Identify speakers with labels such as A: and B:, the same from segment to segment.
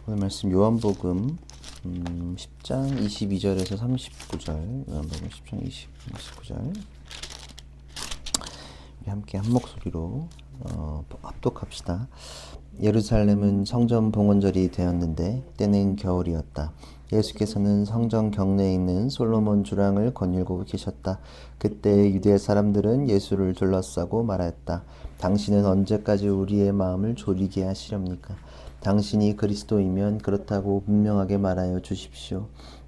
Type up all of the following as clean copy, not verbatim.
A: 오늘 말씀 요한복음 10장 22절에서 39절. 요한복음 10장 29절. 우리 함께 한 목소리로 합독합시다. 예루살렘은 성전 봉헌절이 되었는데 때는 겨울이었다. 예수께서는 성전 경내에 있는 솔로몬 주랑을 거닐고 계셨다. 그때 유대 사람들은 예수를 둘러싸고 말하였다. 당신은 언제까지 우리의 마음을 졸이게 하시렵니까? 당신이 그리스도이면 그렇다고 분명하게 말하여 주십시오.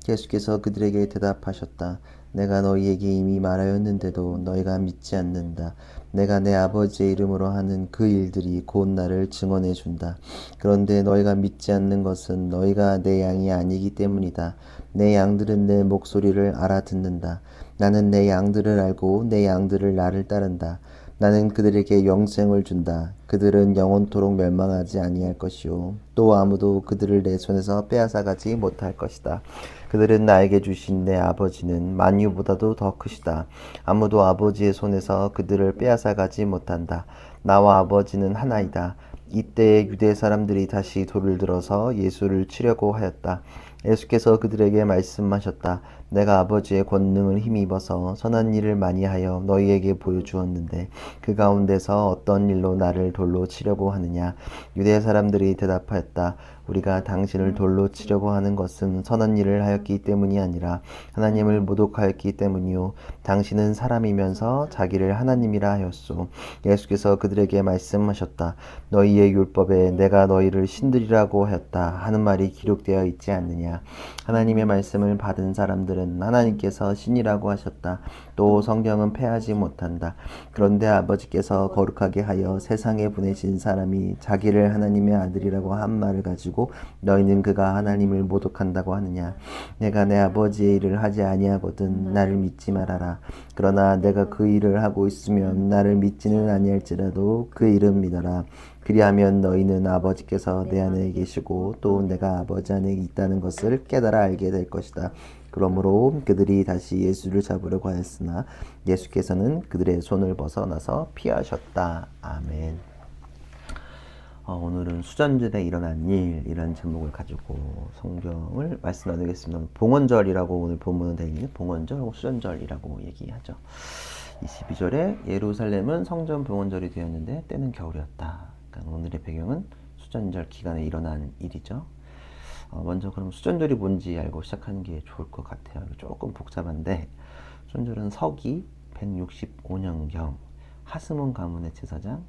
A: 예수께서 그들에게 대답하셨다. 내가 너희에게 이미 말하였는데도 너희가 믿지 않는다. 내가 내 아버지의 이름으로 하는 그 일들이 곧 나를 증언해 준다. 그런데 너희가 믿지 않는 것은 너희가 내 양이 아니기 때문이다. 내 양들은 내 목소리를 알아듣는다. 나는 내 양들을 알고 내 양들을 나를 따른다. 나는 그들에게 영생을 준다. 그들은 영원토록 멸망하지 아니할 것이요 또 아무도 그들을 내 손에서 빼앗아가지 못할 것이다. 그들은 나에게 주신 내 아버지는 만유보다도 더 크시다. 아무도 아버지의 손에서 그들을 빼앗아가지 못한다. 나와 아버지는 하나이다. 이때 유대 사람들이 다시 돌을 들어서 예수를 치려고 하였다. 예수께서 그들에게 말씀하셨다. 내가 아버지의 권능을 힘입어서 선한 일을 많이 하여 너희에게 보여주었는데 그 가운데서 어떤 일로 나를 돌로 치려고 하느냐? 유대 사람들이 대답하였다. 우리가 당신을 돌로 치려고 하는 것은 선한 일을 하였기 때문이 아니라 하나님을 모독하였기 때문이요. 당신은 사람이면서 자기를 하나님이라 하였소. 예수께서 그들에게 말씀하셨다. 너희의 율법에 내가 너희를 신들이라고 하였다 하는 말이 기록되어 있지 않느냐? 하나님의 말씀을 받은 사람들은 하나님께서 신이라고 하셨다. 또 성경은 패하지 못한다. 그런데 아버지께서 거룩하게 하여 세상에 보내신 사람이 자기를 하나님의 아들이라고 한 말을 가지고 너희는 그가 하나님을 모독한다고 하느냐? 내가 내 아버지의 일을 하지 아니하거든 나를 믿지 말아라. 그러나 내가 그 일을 하고 있으면 나를 믿지는 아니할지라도 그 일은 믿어라. 그리하면 너희는 아버지께서 내 안에 계시고 또 내가 아버지 안에 있다는 것을 깨달아 알게 될 것이다. 그러므로 그들이 다시 예수를 잡으려고 하였으나 예수께서는 그들의 손을 벗어나서 피하셨다. 아멘. 오늘은 수전절에 일어난 일이라는 제목을 가지고 성경을 말씀 나누겠습니다. 봉헌절이라고 오늘 본문은 되어 있는 봉헌절 혹은 수전절이라고 얘기하죠. 22절에 예루살렘은 성전 봉헌절이 되었는데 때는 겨울이었다. 그러니까 오늘의 배경은 수전절 기간에 일어난 일이죠. 먼저 그럼 수전절이 뭔지 알고 시작하는 게 좋을 것 같아요. 조금 복잡한데 수전절은 서기 165년경 하스몬 가문의 제사장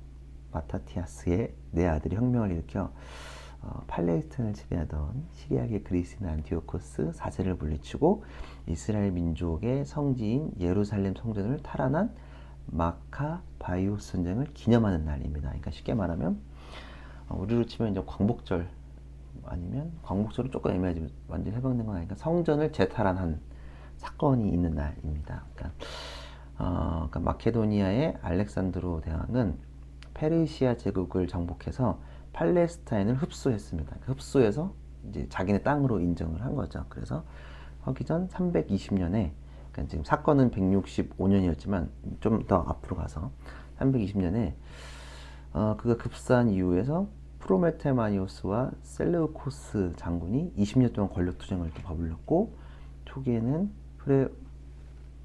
A: 마타티아스의 네 아들이 혁명을 일으켜 팔레스타인을 지배하던 시리아계 그리스인 안티오코스 4세를 물리치고 이스라엘 민족의 성지인 예루살렘 성전을 탈환한 마카바이오스 전쟁을 기념하는 날입니다. 그러니까 쉽게 말하면 우리로 치면 이제 광복절 아니면 광복절은 조금 애매하지만 완전히 해방된 건 아니니까 성전을 재탈환한 사건이 있는 날입니다. 그러니까 마케도니아의 알렉산드로 대왕은 페르시아 제국을 정복해서 팔레스타인을 흡수했습니다. 흡수해서 이제 자기네 땅으로 인정을 한 거죠. 그래서 허기전 320년에 그러니까 지금 사건은 165년이었지만 좀 더 앞으로 가서 320년에 그가 급사한 이후에서 프로메테마이오스와 셀레우코스 장군이 20년 동안 권력 투쟁을 또 벌였고 초기에는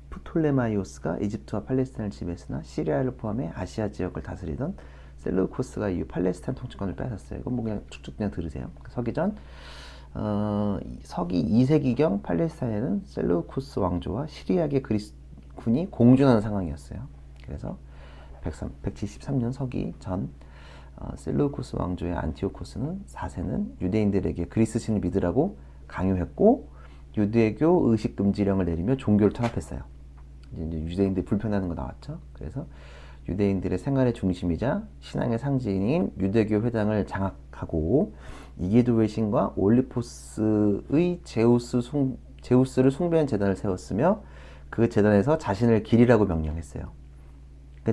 A: 프톨레마이오스가 이집트와 팔레스타인을 지배했으나 시리아를 포함해 아시아 지역을 다스리던 셀루코스가 이후 팔레스타인 통치권을 뺏었어요. 이건 뭐 그냥 쭉쭉 그냥 들으세요. 서기전 서기 2세기경 팔레스타인에는 셀루코스 왕조와 시리아계 군이 공존하는 상황이었어요. 그래서 173년 서기 전 셀루코스 왕조의 안티오코스는 4세는 유대인들에게 그리스 신을 믿으라고 강요했고 유대교 의식 금지령을 내리며 종교를 탄압했어요. 이제 유대인들이 불편해하는 거 나왔죠. 그래서 유대인들의 생활의 중심이자 신앙의 상징인 유대교 회당을 장악하고 이기도의 신과 올리포스의 제우스를 숭배한 제단을 세웠으며 그 제단에서 자신을 기리라고 명령했어요. 그러니까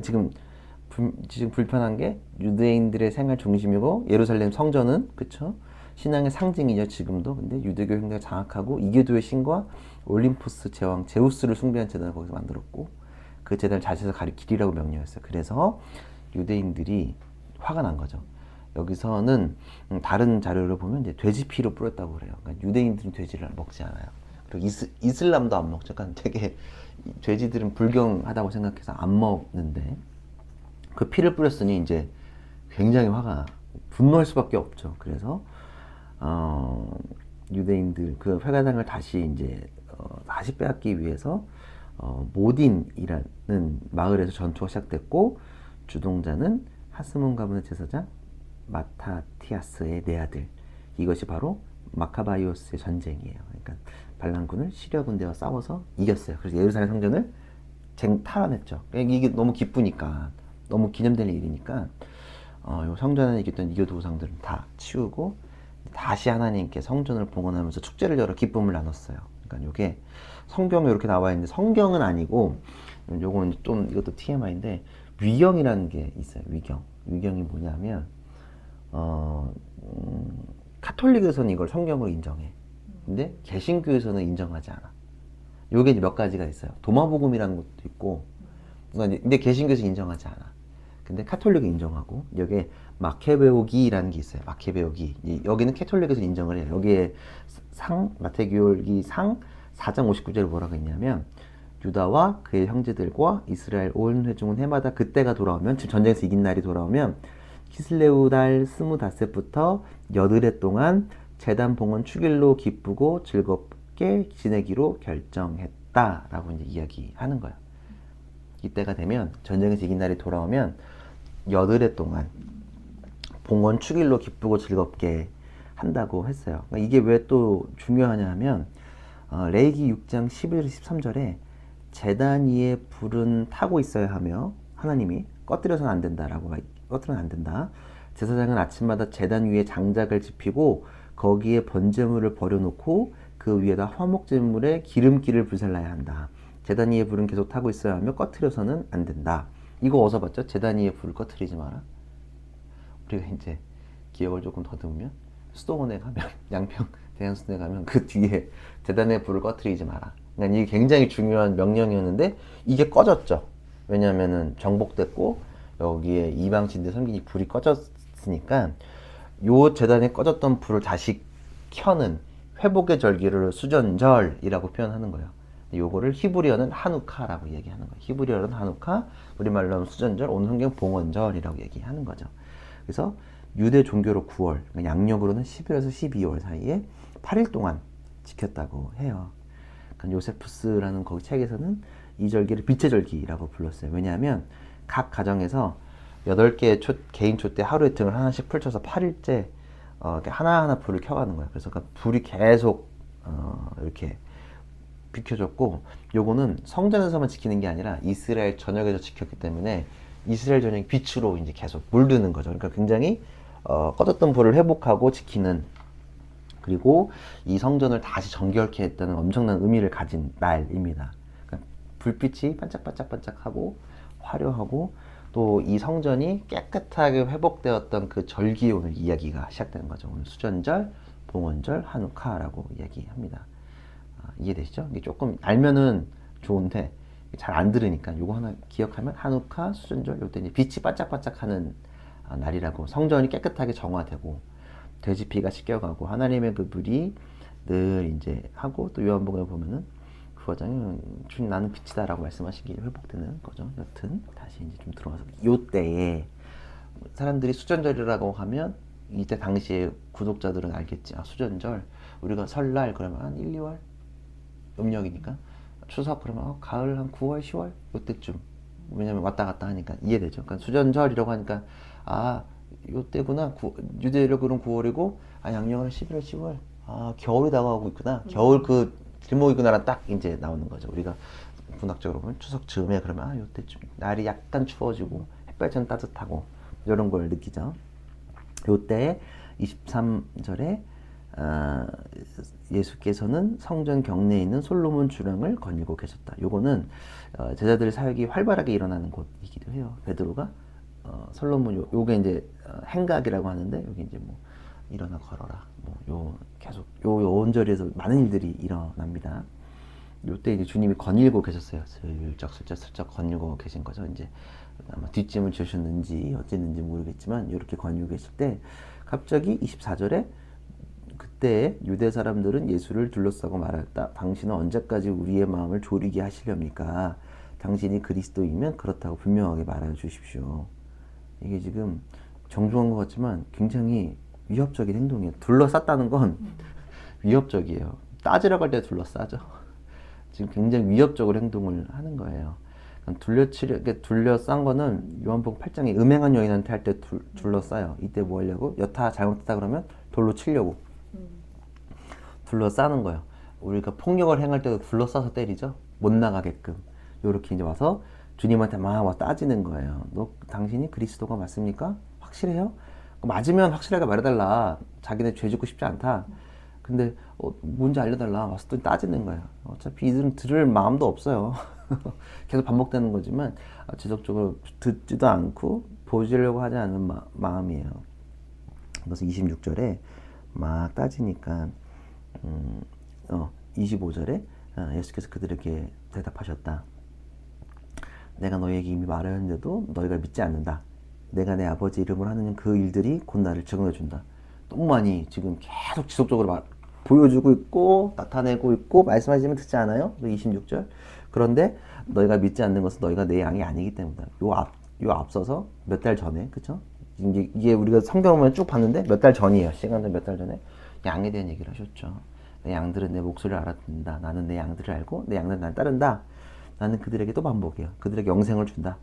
A: 지금 불편한 게 유대인들의 생활 중심이고 예루살렘 성전은 그쵸? 신앙의 상징이죠. 지금도. 근데 유대교 행동을 장악하고 이기도의 신과 올림푸스 제왕 제우스를 숭배한 제단을 거기서 만들었고 그 제단을 자신에서 기리라고 명령했어요. 그래서 유대인들이 화가 난 거죠. 여기서는 다른 자료를 보면 이제 돼지 피로 뿌렸다고 그래요. 그러니까 유대인들은 돼지를 먹지 않아요. 그리고 이슬람도 안 먹죠. 그러니까 되게 돼지들은 불경하다고 생각해서 안 먹는데 그 피를 뿌렸으니 이제 굉장히 화가 분노할 수밖에 없죠. 그래서 유대인들 그 회가당을 다시 이제 다시 빼앗기 위해서 모딘이라는 마을에서 전투가 시작됐고 주동자는 하스몬 가문의 제사장 마타티아스의 네 아들. 이것이 바로 마카바이오스의 전쟁이에요. 그러니까 반란군을 시리아 군대와 싸워서 이겼어요. 그래서 예루살렘 성전을 탈환했죠. 이게 너무 기쁘니까, 너무 기념될 일이니까 요 성전에 이겼던 이교 도상들은 다 치우고 다시 하나님께 성전을 봉헌하면서 축제를 열어 기쁨을 나눴어요. 그러니까 요게 성경에 이렇게 나와 있는데 성경은 아니고 요건 좀 이것도 TMI인데 위경이라는 게 있어요. 위경이 뭐냐면 카톨릭에서는 이걸 성경으로 인정해. 근데 개신교에서는 인정하지 않아. 요게 이제 몇 가지가 있어요. 도마복음이라는 것도 있고, 근데 개신교에서 인정하지 않아. 근데 카톨릭은 인정하고, 여기에 마케베오기라는 게 있어요. 마케베오기. 여기는 카톨릭에서 인정을 해요. 여기에 마태교기 상 4장 59절에 뭐라고 했냐면, 유다와 그의 형제들과 이스라엘 온 회중은 해마다 그때가 돌아오면, 지금 전쟁에서 이긴 날이 돌아오면 키슬레우 달 25셋부터 8해 동안 제단 봉헌 축일로 기쁘고 즐겁게 지내기로 결정했다라고 이제 이야기하는 거예요. 이때가 되면 전쟁에서 이긴 날이 돌아오면 8해 동안 봉헌 축일로 기쁘고 즐겁게 한다고 했어요. 그러니까 이게 왜 또 중요하냐 하면 레위기 6장 11절 13절에 제단 위에 불은 타고 있어야 하며 하나님이 꺼뜨려서는 안 된다라고 꺼뜨려서는 안 된다. 제사장은 아침마다 제단 위에 장작을 지피고 거기에 번제물을 버려놓고 그 위에다 화목제물에 기름기를 불살라야 한다. 제단 위에 불은 계속 타고 있어야 하며 꺼뜨려서는 안 된다. 이거 어디서 봤죠? 제단 위에 불을 꺼뜨리지 마라. 우리가 이제 기억을 조금 더듬으면 수도원에 가면 양평 대한수도에 가면 그 뒤에 제단에 불을 꺼뜨리지 마라. 그러니까 이게 굉장히 중요한 명령이었는데 이게 꺼졌죠. 왜냐하면은 정복됐고 여기에 이방신들 섬기니 불이 꺼졌으니까 요 재단에 꺼졌던 불을 다시 켜는 회복의 절기를 수전절이라고 표현하는 거예요. 요거를 히브리어는 하누카라고 얘기하는 거예요. 히브리어는 하누카, 우리말로는 수전절, 오늘 성경 봉헌절이라고 얘기하는 거죠. 그래서 유대 종교로 9월, 그러니까 양력으로는 11월에서 12월 사이에 8일 동안 지켰다고 해요. 그러니까 요세푸스라는 거기 책에서는 이 절기를 빛의 절기라고 불렀어요. 왜냐하면 각 가정에서 8개의 개인 촛대 하루에 등을 하나씩 펼쳐서 8일째 하나하나 불을 켜가는 거예요. 그래서 그 불이 계속 이렇게 비켜졌고, 요거는 성전에서만 지키는 게 아니라 이스라엘 전역에서 지켰기 때문에 이스라엘 전역이 빛으로 이제 계속 물드는 거죠. 그러니까 굉장히 꺼졌던 불을 회복하고 지키는, 그리고 이 성전을 다시 정결케 했다는 엄청난 의미를 가진 날입니다. 그러니까 불빛이 반짝반짝반짝하고 화려하고 또 이 성전이 깨끗하게 회복되었던 그 절기에 오늘 이야기가 시작되는 거죠. 오늘 수전절, 봉헌절, 하누카라고 이야기합니다. 이해되시죠? 이게 조금 알면은 좋은데 잘 안 들으니까 요거 하나 기억하면 하누카, 수전절, 요때 이제 빛이 반짝반짝하는 날이라고, 성전이 깨끗하게 정화되고 돼지피가 씻겨가고 하나님의 그 불이 늘 이제 하고, 또 요한복음에 보면은 부하장이 주님 나는 빛이다라고 말씀하시기에 회복되는 거죠. 여튼 다시 이제 좀 들어와서 요때에 사람들이 수전절이라고 하면 이때 당시에 구독자들은 알겠지. 수전절 우리가 설날 그러면 한 1, 2월 음력이니까, 추석 그러면 가을 한 9월, 10월 요때쯤, 왜냐면 왔다 갔다 하니까 이해되죠. 그러니까 수전절이라고 하니까 요때구나. 유대력으로는 9월이고 양력으로는 11월, 10월. 겨울이 다가오고 있구나. 겨울 그 길목이구나라 딱 이제 나오는 거죠. 우리가 문학적으로 보면 추석 즈음에 그러면 요때쯤 날이 약간 추워지고 햇볕은 따뜻하고 이런 걸 느끼죠. 요때 23절에 예수께서는 성전 경내에 있는 솔로몬 주랑을 거니고 계셨다. 요거는 제자들 사역이 활발하게 일어나는 곳이기도 해요. 베드로가 솔로몬 요게 이제 행각이라고 하는데, 여기 이제 뭐 일어나 걸어라, 요 계속 요 언저리에서 많은 일들이 일어납니다. 요때 이제 주님이 거닐고 계셨어요. 슬쩍 거닐고 계신 거죠. 이제 아마 뒷짐을 지셨는지 어쨌는지 모르겠지만 이렇게 거닐고 계실 때 갑자기 24절에 그때 유대 사람들은 예수를 둘러싸고 말했다. 당신은 언제까지 우리의 마음을 졸이게 하시렵니까? 당신이 그리스도이면 그렇다고 분명하게 말해 주십시오. 이게 지금 정중한 것 같지만 굉장히 위협적인 행동이에요. 둘러쌌다는 건 위협적이에요. 따지러 갈 때 둘러싸죠. 지금 굉장히 위협적으로 행동을 하는 거예요. 둘러싼 거는 요한복음 8장에 음행한 여인한테 할 때 둘러싸요. 이때 뭐 하려고? 여타 잘못했다 그러면 돌로 치려고. 둘러싸는 거예요. 우리가 폭력을 행할 때도 둘러싸서 때리죠. 못 나가게끔. 요렇게 이제 와서 주님한테 막 와 따지는 거예요. 당신이 그리스도가 맞습니까? 확실해요? 맞으면 확실하게 말해달라. 자기네 죄 짓고 싶지 않다. 근데 뭔지 알려달라. 와서 또 따지는 거예요. 어차피 이들은 들을 마음도 없어요. 계속 반복되는 거지만 지속적으로 듣지도 않고 보시려고 하지 않는 마음이에요. 그래서 26절에 막 따지니까 25절에 예수께서 그들에게 대답하셨다. 내가 너희에게 이미 말하였는데도 너희가 믿지 않는다. 내가 내 아버지 이름으로 하는 그 일들이 곧 나를 증언해준다. 너무 많이 지금 계속 지속적으로 보여주고 있고 나타내고 있고 말씀하시면 듣지 않아요? 26절. 그런데 너희가 믿지 않는 것은 너희가 내 양이 아니기 때문이다. 요 앞서서 몇 달 전에, 그쵸? 이게 우리가 성경을 쭉 봤는데 몇 달 전이에요. 시간은 몇 달 전에 양에 대한 얘기를 하셨죠. 내 양들은 내 목소리를 알아듣는다. 나는 내 양들을 알고 내 양들은 날 따른다. 나는 그들에게 또 반복해요. 그들에게 영생을 준다.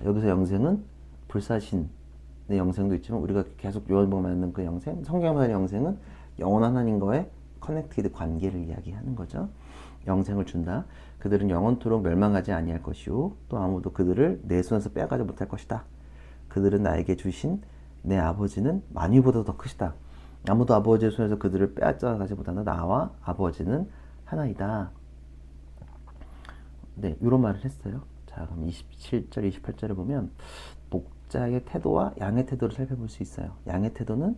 A: 여기서 영생은 불사신의 영생도 있지만 우리가 계속 요한복음에 있는 그 영생, 성경에 말하는 영생은 영원한 하나님과의 커넥티드 관계를 이야기하는 거죠. 영생을 준다. 그들은 영원토록 멸망하지 아니할 것이요 또 아무도 그들을 내 손에서 빼앗가지 못할 것이다. 그들은 나에게 주신 내 아버지는 만유보다 더 크시다. 아무도 아버지의 손에서 그들을 빼앗아가지 못한다. 나와 아버지는 하나이다. 네, 이런 말을 했어요. 자, 그럼 27절, 28절을 보면 목자의 태도와 양의 태도를 살펴볼 수 있어요. 양의 태도는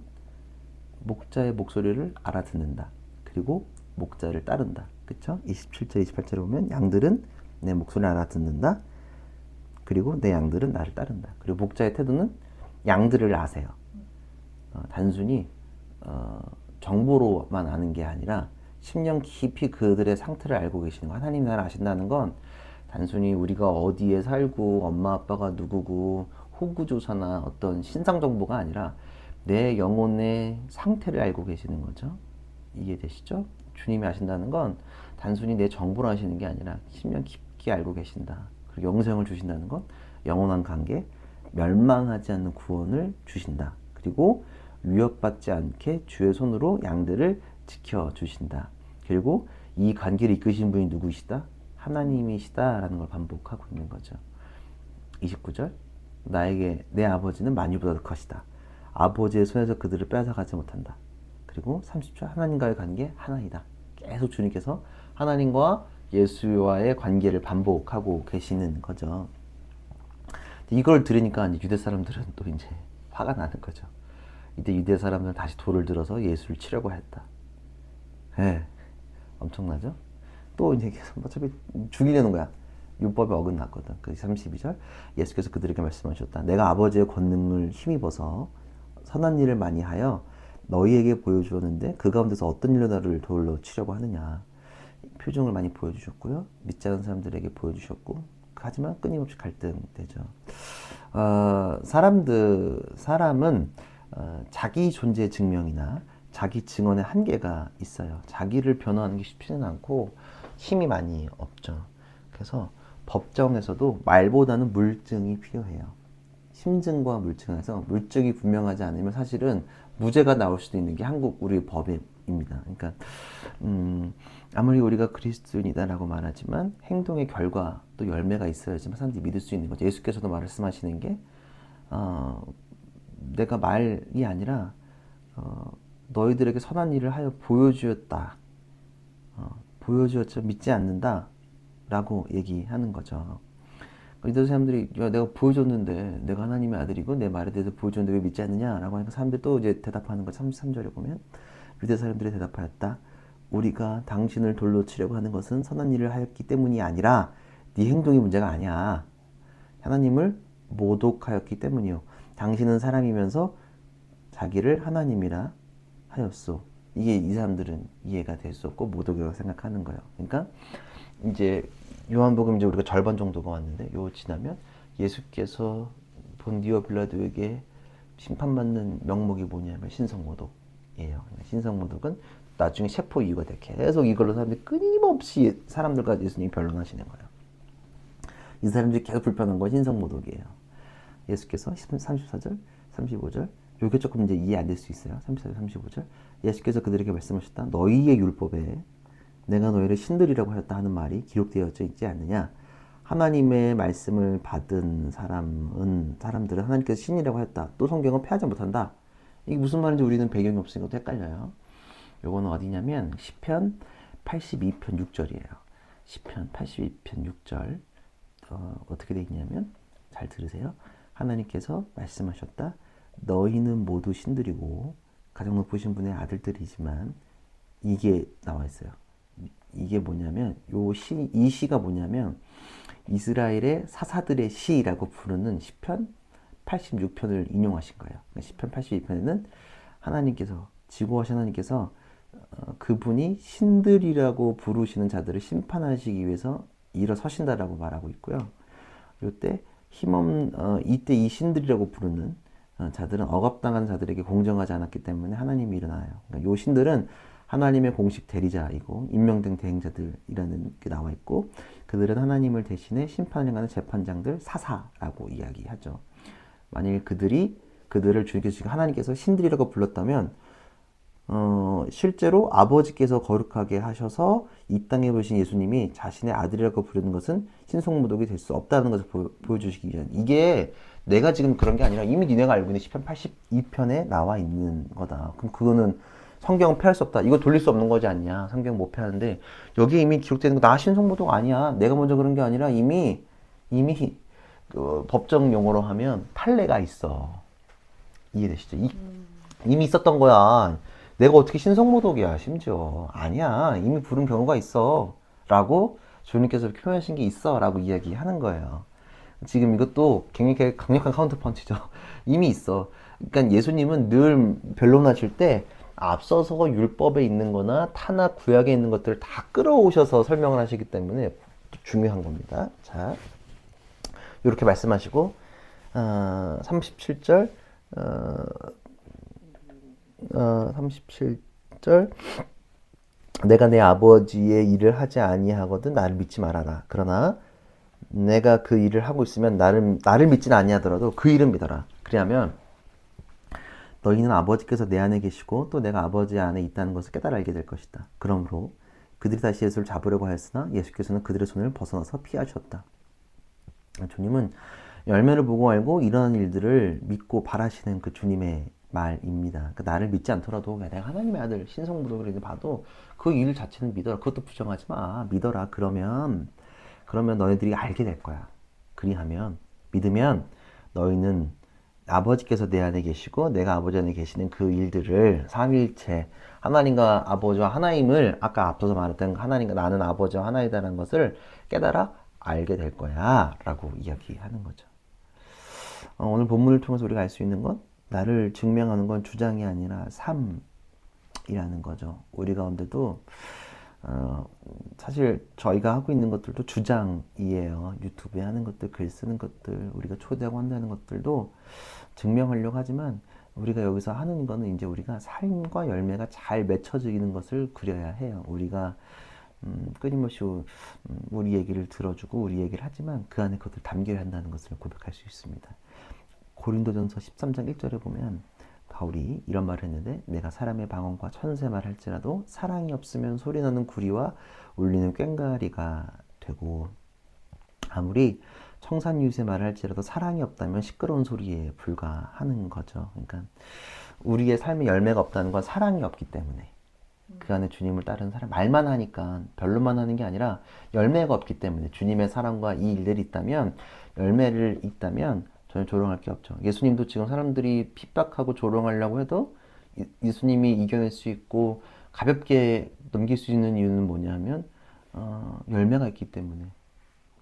A: 목자의 목소리를 알아듣는다. 그리고 목자를 따른다. 그쵸? 27절, 28절을 보면 양들은 내 목소리를 알아듣는다. 그리고 내 양들은 나를 따른다. 그리고 목자의 태도는 양들을 아세요. 단순히 정보로만 아는 게 아니라 10년 깊이 그들의 상태를 알고 계시는 거. 하나님 나를 아신다는 건 단순히 우리가 어디에 살고 엄마 아빠가 누구고 호구조사나 어떤 신상 정보가 아니라 내 영혼의 상태를 알고 계시는 거죠. 이해되시죠? 주님이 아신다는 건 단순히 내 정보를 아시는 게 아니라 10년 깊게 알고 계신다. 그리고 영생을 주신다는 건 영원한 관계, 멸망하지 않는 구원을 주신다. 그리고 위협받지 않게 주의 손으로 양들을 지켜주신다. 그리고 이 관계를 이끄신 분이 누구시다? 하나님이시다라는 걸 반복하고 있는 거죠. 29절 나에게 내 아버지는 만유보다 더 크시다. 아버지의 손에서 그들을 빼앗아가지 못한다. 그리고 30절 하나님과의 관계 하나이다. 계속 주님께서 하나님과 예수와의 관계를 반복하고 계시는 거죠. 이걸 들으니까 이제 유대 사람들은 또 이제 화가 나는 거죠. 이때 유대 사람들은 다시 돌을 들어서 예수를 치려고 했다. 예, 엄청나죠? 또 이제 어차피 죽이려는 거야. 율법에 어긋났거든. 그 32절 예수께서 그들에게 말씀하셨다. 내가 아버지의 권능을 힘입어서 선한 일을 많이 하여 너희에게 보여주었는데 그 가운데서 어떤 일로 나를 돌로 치려고 하느냐. 표정을 많이 보여주셨고요. 믿지 않은 사람들에게 보여주셨고 하지만 끊임없이 갈등되죠. 사람은 자기 존재 증명이나 자기 증언의 한계가 있어요. 자기를 변호하는 게 쉽지는 않고 힘이 많이 없죠. 그래서 법정에서도 말보다는 물증이 필요해요. 심증과 물증에서 물증이 분명하지 않으면 사실은 무죄가 나올 수도 있는 게 한국 우리 법입니다. 그러니까 아무리 우리가 그리스도인이다라고 말하지만 행동의 결과 또 열매가 있어야지만 사람들이 믿을 수 있는 거죠. 예수께서도 말씀하시는 게 내가 말이 아니라 너희들에게 선한 일을 하여 보여주었다. 보여주었지만 믿지 않는다 라고 얘기하는 거죠. 이들 사람들이 야, 내가 보여줬는데 내가 하나님의 아들이고 내 말에 대해서 보여줬는데 왜 믿지 않느냐 라고 하니까 사람들이 또 이제 대답하는 거 33절에 보면 유대 사람들이 대답하였다. 우리가 당신을 돌로 치려고 하는 것은 선한 일을 하였기 때문이 아니라 네 행동이 문제가 아니야. 하나님을 모독하였기 때문이요. 당신은 사람이면서 자기를 하나님이라 하였소. 이게 이 사람들은 이해가 될 수 없고 모독이라고 생각하는 거예요. 그러니까 이제 요한복음 이제 우리가 절반 정도가 왔는데 요 지나면 예수께서 본디오 빌라도에게 심판받는 명목이 뭐냐면 신성모독이에요. 그러니까 신성모독은 나중에 체포 이유가 돼. 계속 이걸로 사람들이 끊임없이 사람들과 예수님이 변론하시는 거예요. 이 사람들이 계속 불편한 건 신성모독이에요. 예수께서 34절, 35절 요게 조금 이제 이해 안 될 수 있어요. 34절, 35절 예수께서 그들에게 말씀하셨다. 너희의 율법에 내가 너희를 신들이라고 하였다 하는 말이 기록되어 있지 않느냐. 하나님의 말씀을 받은 사람들은 하나님께서 신이라고 하였다. 또 성경은 폐하지 못한다. 이게 무슨 말인지 우리는 배경이 없으니까 또 헷갈려요. 요거는 어디냐면 시편 82편 6절이에요. 시편 82편 6절 어떻게 되어 있냐면 잘 들으세요. 하나님께서 말씀하셨다. 너희는 모두 신들이고 가장 높으신 분의 아들들이지만 이게 나와 있어요. 이게 뭐냐면 이 시가 뭐냐면 이스라엘의 사사들의 시라고 부르는 시편 86편을 인용하신 거예요. 시편 82편에는 하나님께서 지구하신 하나님께서 그분이 신들이라고 부르시는 자들을 심판하시기 위해서 일어서신다라고 말하고 있고요. 이때 이때 이 신들이라고 부르는 자들은 억압당한 자들에게 공정하지 않았기 때문에 하나님이 일어나요. 그러니까 요 신들은 하나님의 공식 대리자이고 임명된 대행자들이라는 게 나와 있고 그들은 하나님을 대신해 심판을 가는 재판장들 사사라고 이야기하죠. 만일 그들을 주님께서 하나님께서 신들이라고 불렀다면 실제로 아버지께서 거룩하게 하셔서 이 땅에 보신 예수님이 자신의 아들이라고 부르는 것은 신성모독이 될 수 없다는 것을 보여주시기 위한 이게 내가 지금 그런 게 아니라 이미 니네가 알고 있는 시편 82편에 나와 있는 거다. 그럼 그거는 성경은 폐할 수 없다. 이거 돌릴 수 없는 거지 않냐. 성경 못 폐하는데 여기에 이미 기록되는 거 나 신성모독 아니야. 내가 먼저 그런 게 아니라 이미 그 법정 용어로 하면 판례가 있어. 이해되시죠? 이미 있었던 거야. 내가 어떻게 신성모독이야. 심지어 아니야. 이미 부른 경우가 있어. 라고 주님께서 표현하신 게 있어. 라고 이야기하는 거예요. 지금 이것도 굉장히 강력한 카운터펀치죠. 이미 있어. 그러니까 예수님은 늘 변론하실 때 앞서서 율법에 있는 거나 타나 구약에 있는 것들을 다 끌어오셔서 설명을 하시기 때문에 중요한 겁니다. 자, 이렇게 말씀하시고 37절 37절 내가 내 아버지의 일을 하지 아니하거든 나를 믿지 말아라. 그러나 내가 그 일을 하고 있으면 나를 믿지는 아니하더라도 그 일은 믿어라. 그리하면 너희는 아버지께서 내 안에 계시고 또 내가 아버지 안에 있다는 것을 깨달아 알게 될 것이다. 그러므로 그들이 다시 예수를 잡으려고 하였으나 예수께서는 그들의 손을 벗어나서 피하셨다. 주님은 열매를 보고 알고 일어나는 일들을 믿고 바라시는 그 주님의 말입니다. 그러니까 나를 믿지 않더라도 내가 하나님의 아들 신성모독을 봐도 그 일 자체는 믿어라. 그것도 부정하지 마. 믿어라. 그러면 너희들이 알게 될 거야. 그리하면 믿으면 너희는 아버지께서 내 안에 계시고 내가 아버지 안에 계시는 그 일들을 삼위일체 하나님과 아버지와 하나임을 아까 앞서서 말했던 하나님과 나는 아버지와 하나이다라는 것을 깨달아 알게 될 거야 라고 이야기하는 거죠. 오늘 본문을 통해서 우리가 알 수 있는 건 나를 증명하는 건 주장이 아니라 삶이라는 거죠. 우리 가운데도 사실 저희가 하고 있는 것들도 주장이에요. 유튜브에 하는 것들, 글 쓰는 것들, 우리가 초대하고 한다는 것들도 증명하려고 하지만 우리가 여기서 하는 거는 이제 우리가 삶과 열매가 잘 맺혀지는 것을 그려야 해요. 우리가 끊임없이 우리 얘기를 들어주고 우리 얘기를 하지만 그 안에 그것을 담겨야 한다는 것을 고백할 수 있습니다. 고린도전서 13장 1절에 보면 바울이 이런 말을 했는데 내가 사람의 방언과 천세 말할지라도 사랑이 없으면 소리나는 구리와 울리는 꽹과리가 되고 아무리 청산유세 말할지라도 사랑이 없다면 시끄러운 소리에 불과하는 거죠. 그러니까 우리의 삶에 열매가 없다는 건 사랑이 없기 때문에 그 안에 주님을 따르는 사람 말만 하니까 별로만 하는 게 아니라 열매가 없기 때문에 주님의 사랑과 이 일들이 있다면 열매를 있다면 전혀 조롱할 게 없죠. 예수님도 지금 사람들이 핍박하고 조롱하려고 해도 예수님이 이겨낼 수 있고 가볍게 넘길 수 있는 이유는 뭐냐면 열매가 있기 때문에,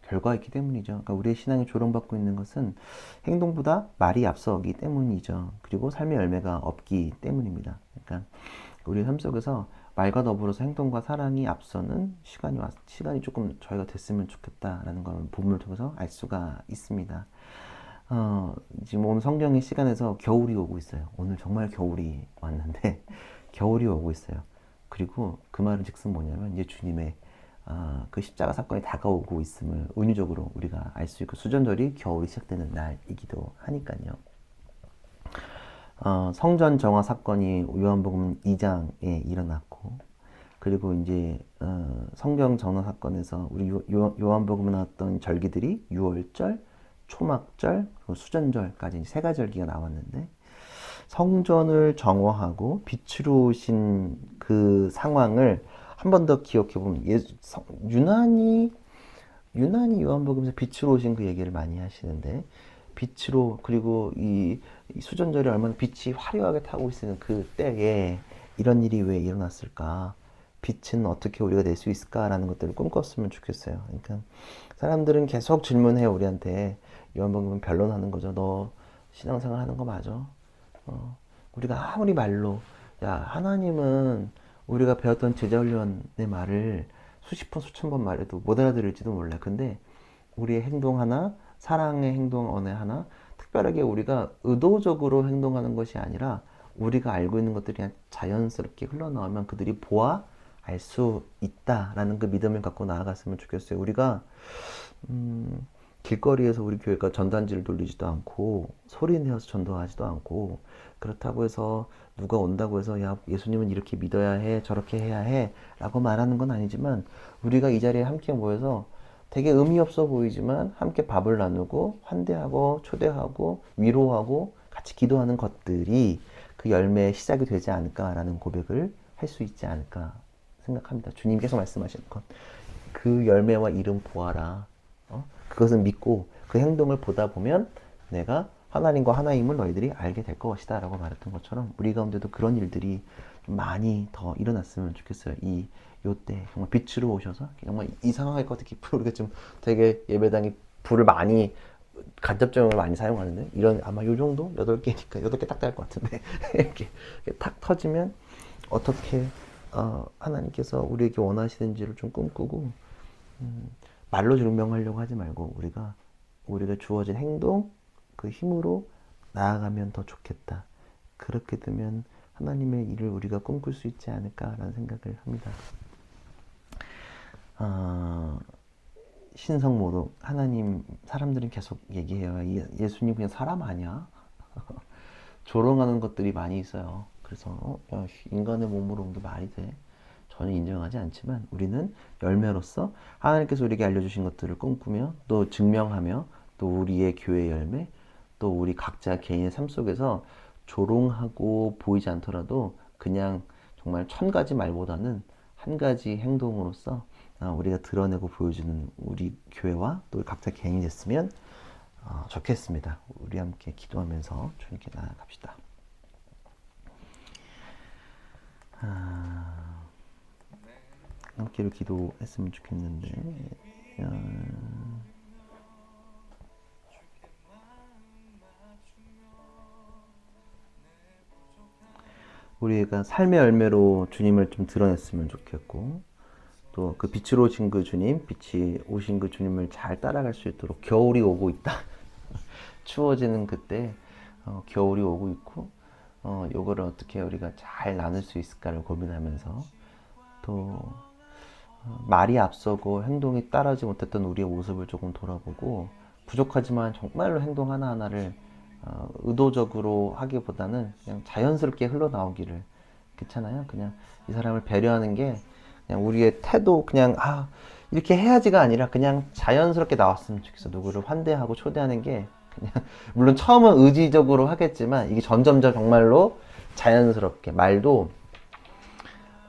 A: 결과가 있기 때문이죠. 그러니까 우리의 신앙이 조롱받고 있는 것은 행동보다 말이 앞서기 때문이죠. 그리고 삶의 열매가 없기 때문입니다. 그러니까 우리 삶 속에서 말과 더불어서 행동과 사랑이 앞서는 시간이 조금 저희가 됐으면 좋겠다라는 걸 본문을 통해서 알 수가 있습니다. 지금 오늘 성경의 시간에서 겨울이 오고 있어요. 오늘 정말 겨울이 왔는데 겨울이 오고 있어요. 그리고 그 말은 즉슨 뭐냐면 이제 주님의 그 십자가 사건이 다가오고 있음을 은유적으로 우리가 알 수 있고, 수전절이 겨울이 시작되는 날이기도 하니까요. 성전 정화 사건이 요한복음 2장에 일어났고, 그리고 이제 성경 정화 사건에서 우리 요한복음에 나왔던 절기들이 유월절, 초막절, 그리고 수전절까지 세 가지 절기가 나왔는데, 성전을 정화하고 빛으로 오신 그 상황을 한 번 더 기억해 보면, 유난히 요한복음에서 빛으로 오신 그 얘기를 많이 하시는데, 빛으로, 그리고 이 수전절이 얼마나 빛이 화려하게 타고 있는 그 때에 이런 일이 왜 일어났을까? 빛은 어떻게 우리가 낼 수 있을까라는 것들을 꿈꿨으면 좋겠어요. 그러니까 사람들은 계속 질문해요, 우리한테. 요한복음은 변론하는 거죠. 너 신앙생활 하는 거 맞아? 우리가 아무리 말로, 야, 하나님은 우리가 배웠던 제자훈련의 말을 수십 번, 수천 번 말해도 못 알아들을지도 몰라. 근데 우리의 행동 하나, 사랑의 행동 어느 하나, 특별하게 우리가 의도적으로 행동하는 것이 아니라 우리가 알고 있는 것들이 그냥 자연스럽게 흘러나오면 그들이 보아 알 수 있다라는 그 믿음을 갖고 나아갔으면 좋겠어요. 우리가 길거리에서 우리 교회가 전단지를 돌리지도 않고 소리 내어서 전도하지도 않고, 그렇다고 해서 누가 온다고 해서 야, 예수님은 이렇게 믿어야 해, 저렇게 해야 해 라고 말하는 건 아니지만, 우리가 이 자리에 함께 모여서 되게 의미 없어 보이지만 함께 밥을 나누고 환대하고 초대하고 위로하고 같이 기도하는 것들이 그 열매의 시작이 되지 않을까라는 고백을 할 수 있지 않을까 생각합니다. 주님께서 말씀하시는 것, 그 열매와 이름 보아라. 그것을 믿고 그 행동을 보다 보면 내가 하나님과 하나님을 너희들이 알게 될 것이다 라고 말했던 것처럼, 우리 가운데도 그런 일들이 좀 많이 더 일어났으면 좋겠어요. 요때 정말 빛으로 오셔서, 정말 이상할 것 같아. 우리가 좀 되게 예배당이 불을 많이, 간접조명을 많이 사용하는데, 이런 아마 요 정도 8개니까 8개 딱 될 것 같은데 이렇게 탁 터지면 어떻게 하나님께서 우리에게 원하시는지를 좀 꿈꾸고, 말로 증명하려고 하지 말고 우리가 주어진 행동, 그 힘으로 나아가면 더 좋겠다. 그렇게 되면 하나님의 일을 우리가 꿈꿀 수 있지 않을까라는 생각을 합니다. 신성모독, 하나님, 사람들은 계속 얘기해요. 예수님 그냥 사람 아니야? 조롱하는 것들이 많이 있어요. 그래서 야, 인간의 몸으로 온 게 말이 돼? 전혀 인정하지 않지만, 우리는 열매로서 하나님께서 우리에게 알려주신 것들을 꿈꾸며 또 증명하며, 또 우리의 교회 열매, 또 우리 각자 개인의 삶 속에서 조롱하고 보이지 않더라도 그냥 정말 1000가지 말보다는 한 가지 행동으로서 우리가 드러내고 보여주는 우리 교회와 또 각자 개인이 됐으면 좋겠습니다. 우리 함께 기도하면서 주님께 나아갑시다. 함께로 기도했으면 좋겠는데, 우리가 삶의 열매로 주님을 좀 드러냈으면 좋겠고, 또 그 빛으로 오신 그 주님, 빛이 오신 그 주님을 잘 따라갈 수 있도록, 겨울이 오고 있다. 추워지는 그때 겨울이 오고 있고, 요거를 어떻게 우리가 잘 나눌 수 있을까를 고민하면서, 또 말이 앞서고 행동이 따르지 못했던 우리의 모습을 조금 돌아보고, 부족하지만 정말로 행동 하나하나를 의도적으로 하기보다는 그냥 자연스럽게 흘러나오기를, 그렇잖아요. 그냥 이 사람을 배려하는 게 그냥 우리의 태도, 그냥 이렇게 해야지가 아니라 그냥 자연스럽게 나왔으면 좋겠어. 누구를 환대하고 초대하는 게 그냥, 물론 처음은 의지적으로 하겠지만 이게 점점점 정말로 자연스럽게, 말도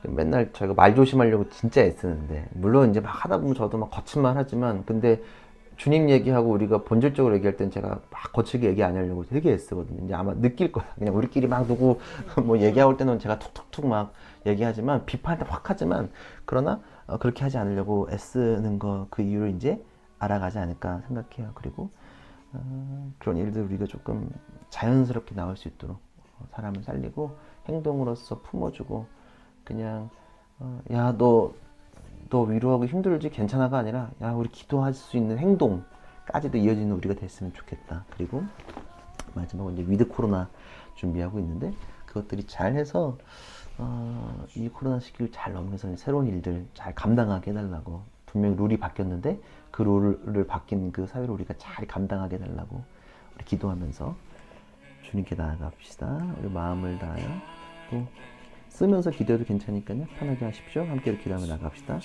A: 맨날 저희가 말 조심하려고 진짜 애쓰는데, 물론 이제 막 하다 보면 저도 막 거친 말 하지만, 근데 주님 얘기하고 우리가 본질적으로 얘기할 땐 제가 막 거칠게 얘기 안 하려고 되게 애쓰거든요. 이제 아마 느낄 거야. 그냥 우리끼리 막 누구 뭐 얘기할 때는 제가 툭툭툭 막 얘기하지만 비판할 때 확 하지만 그러나 그렇게 하지 않으려고 애쓰는 거 그 이유를 이제 알아가지 않을까 생각해요. 그리고 그런 일들 우리가 조금 자연스럽게 나올 수 있도록 사람을 살리고 행동으로서 품어주고 그냥 야, 너 위로하고 힘들지 괜찮아가 아니라 야, 우리 기도할 수 있는 행동까지도 이어지는 우리가 됐으면 좋겠다. 그리고 마지막으로 이제 위드 코로나 준비하고 있는데 그것들이 잘 해서 이 코로나 시기를 잘 넘겨서 새로운 일들 잘 감당하게 해달라고 분명히 룰이 바뀌었는데 그 룰을 바뀐 그 사회를 우리가 잘 감당하게 해달라고 우리 기도하면서 주님께 나아갑시다. 우리 마음을 다하여 또 쓰면서 기도해도 괜찮으니까요. 편하게 하십시오. 함께 이렇게 기도하며 나갑시다.